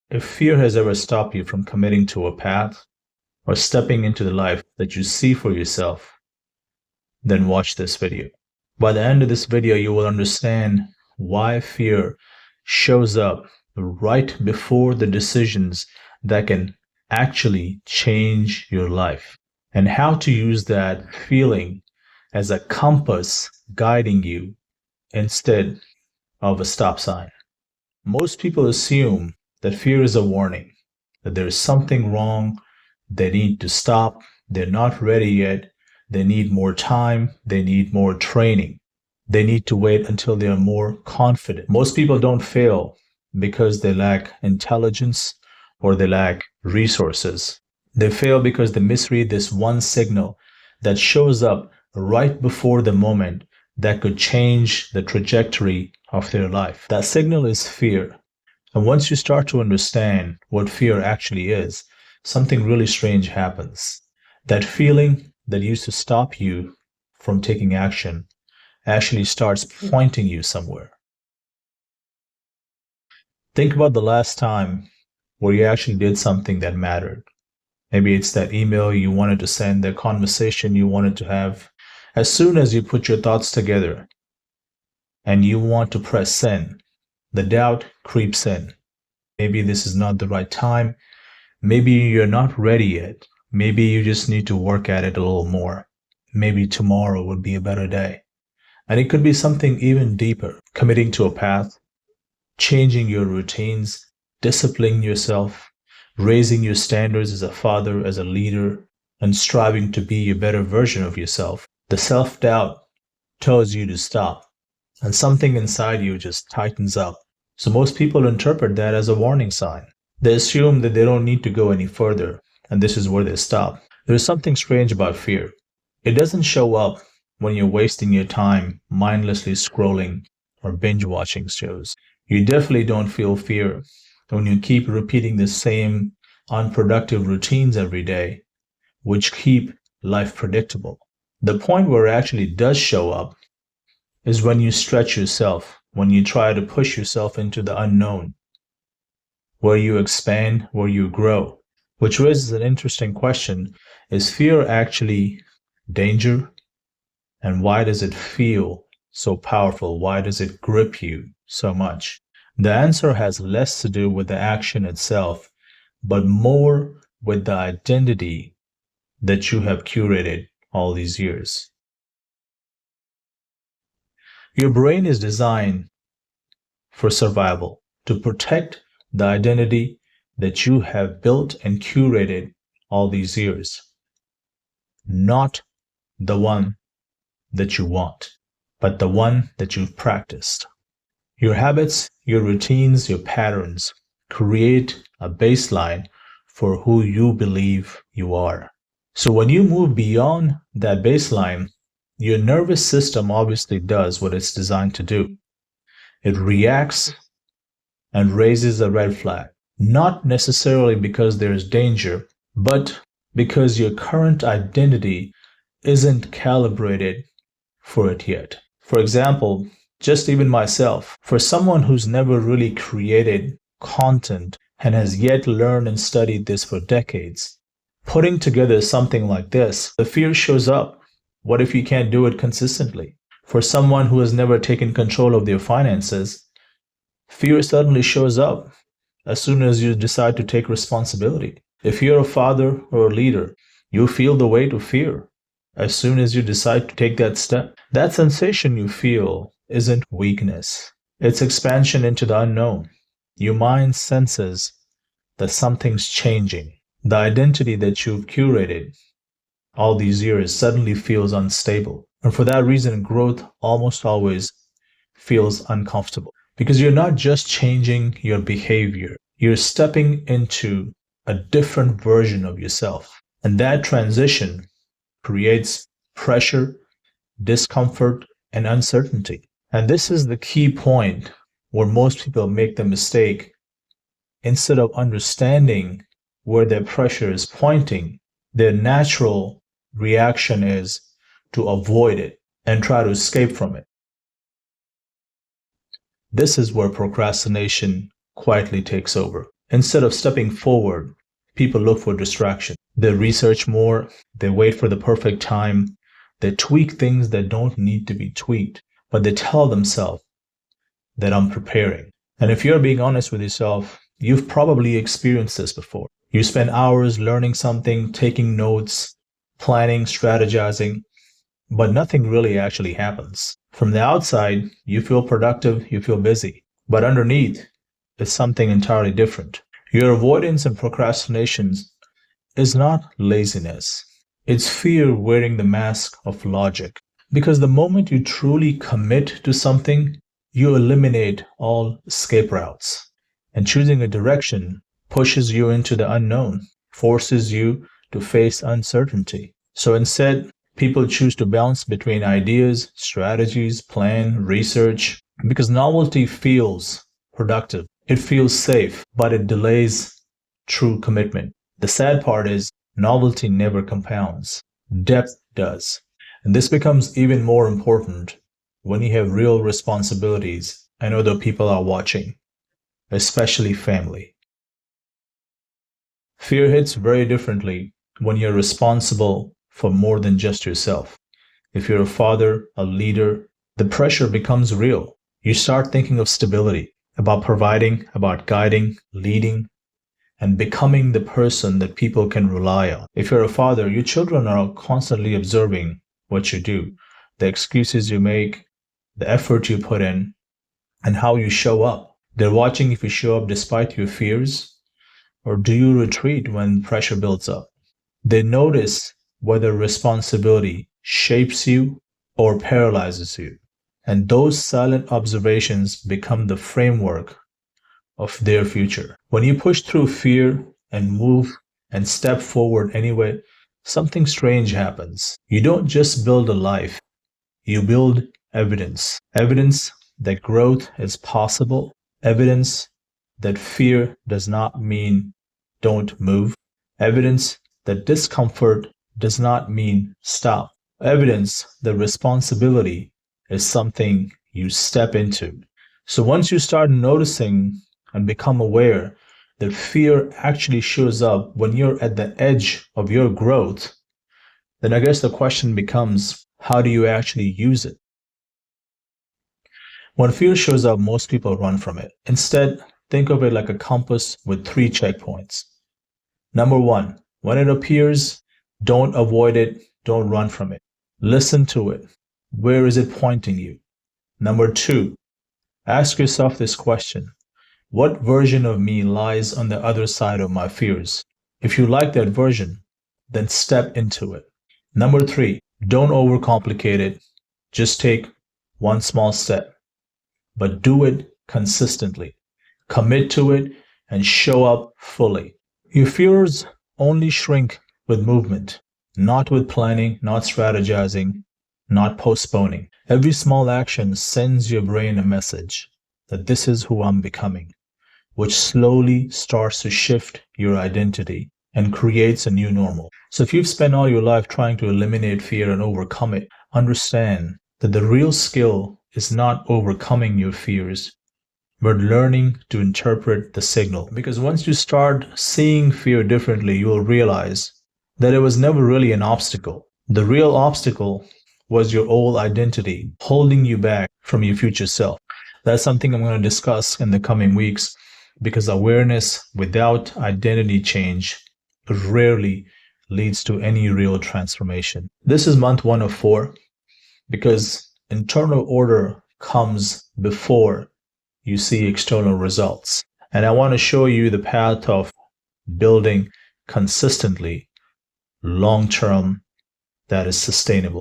If fear has ever stopped you from committing to a path or stepping into the life that you see for yourself, then watch this video. By the end of this video, you will understand why fear shows up right before the decisions that can actually change your life, and how to use that feeling as a compass guiding you instead of a stop sign. Most people assume that fear is a warning, that there is something wrong, they need to stop, they're not ready yet, they need more time, they need more training, they need to wait until they are more confident. Most people don't fail because they lack intelligence or they lack resources. They fail because they misread this one signal that shows up right before the moment that could change the trajectory of their life. That signal is fear. And once you start to understand what fear actually is, something really strange happens. That feeling that used to stop you from taking action actually starts pointing you somewhere. Think about the last time where you actually did something that mattered. Maybe it's that email you wanted to send, that conversation you wanted to have. As soon as you put your thoughts together and you want to press send, the doubt creeps in. Maybe this is not the right time. Maybe you're not ready yet. Maybe you just need to work at it a little more. Maybe tomorrow would be a better day. And it could be something even deeper, committing to a path, changing your routines, disciplining yourself, raising your standards as a father, as a leader, and striving to be a better version of yourself. The self-doubt tells you to stop, and something inside you just tightens up. So most people interpret that as a warning sign. They assume that they don't need to go any further, and this is where they stop. There's something strange about fear. It doesn't show up when you're wasting your time mindlessly scrolling or binge watching shows. You definitely don't feel fear when you keep repeating the same unproductive routines every day, which keep life predictable. The point where it actually does show up is when you stretch yourself, when you try to push yourself into the unknown, where you expand, where you grow. Which raises an interesting question. Is fear actually danger? And why does it feel so powerful? Why does it grip you so much? The answer has less to do with the action itself, but more with the identity that you have curated all these years. Your brain is designed for survival, to protect the identity that you have built and curated all these years, not the one that you want, but the one that you've practiced. Your habits, your routines, your patterns create a baseline for who you believe you are. So when you move beyond that baseline, your nervous system obviously does what it's designed to do. It reacts and raises a red flag, not necessarily because there is danger, but because your current identity isn't calibrated for it yet. For example, just even myself, for someone who's never really created content and has yet learned and studied this for decades, putting together something like this, the fear shows up. What if you can't do it consistently? For someone who has never taken control of their finances, fear suddenly shows up as soon as you decide to take responsibility. If you're a father or a leader, you feel the weight of fear as soon as you decide to take that step. That sensation you feel isn't weakness. It's expansion into the unknown. Your mind senses that something's changing. The identity that you've curated all these years suddenly feels unstable. And for that reason, growth almost always feels uncomfortable. Because you're not just changing your behavior, you're stepping into a different version of yourself. And that transition creates pressure, discomfort, and uncertainty. And this is the key point where most people make the mistake. Instead of understanding where their pressure is pointing, their natural reaction is to avoid it and try to escape from it. This is where procrastination quietly takes over. Instead of stepping forward, people look for distraction. They research more, they wait for the perfect time, they tweak things that don't need to be tweaked, but they tell themselves that I'm preparing. And if you're being honest with yourself, you've probably experienced this before. You spend hours learning something, taking notes, planning, strategizing, but nothing really actually happens. From the outside, you feel productive, you feel busy, but underneath is something entirely different. Your avoidance and procrastination is not laziness. It's fear wearing the mask of logic. Because the moment you truly commit to something, you eliminate all escape routes. And choosing a direction pushes you into the unknown, forces you to face uncertainty. So instead, people choose to bounce between ideas, strategies, plan, research, because novelty feels productive. It feels safe, but it delays true commitment. The sad part is novelty never compounds. Depth does. And this becomes even more important when you have real responsibilities and other people are watching, especially family. Fear hits very differently when you're responsible for more than just yourself. If you're a father, a leader, the pressure becomes real. You start thinking of stability, about providing, about guiding, leading, and becoming the person that people can rely on. If you're a father, your children are constantly observing what you do, the excuses you make, the effort you put in, and how you show up. They're watching if you show up despite your fears, or do you retreat when pressure builds up? They notice whether responsibility shapes you or paralyzes you. And those silent observations become the framework of their future. When you push through fear and move and step forward anyway, something strange happens. You don't just build a life, you build evidence. Evidence that growth is possible, evidence that fear does not mean don't move, evidence that discomfort does not mean stop, evidence that responsibility is something you step into. So once you start noticing and become aware that fear actually shows up when you're at the edge of your growth, then I guess the question becomes, how do you actually use it? When fear shows up, most people run from it. Instead, think of it like a compass with 3 checkpoints. Number 1, when it appears, don't avoid it, don't run from it. Listen to it. Where is it pointing you? Number 2, ask yourself this question. What version of me lies on the other side of my fears? If you like that version, then step into it. Number 3, don't overcomplicate it. Just take one small step, but do it consistently. Commit to it and show up fully. Your fears only shrink with movement, not with planning, not strategizing, not postponing. Every small action sends your brain a message that this is who I'm becoming, which slowly starts to shift your identity and creates a new normal. So if you've spent all your life trying to eliminate fear and overcome it, understand that the real skill is not overcoming your fears, but learning to interpret the signal. Because once you start seeing fear differently, you will realize that it was never really an obstacle. The real obstacle was your old identity holding you back from your future self. That's something I'm going to discuss in the coming weeks, because awareness without identity change rarely leads to any real transformation. This is month 1 of 4, because internal order comes before you see external results. And I want to show you the path of building consistently, long term, that is sustainable.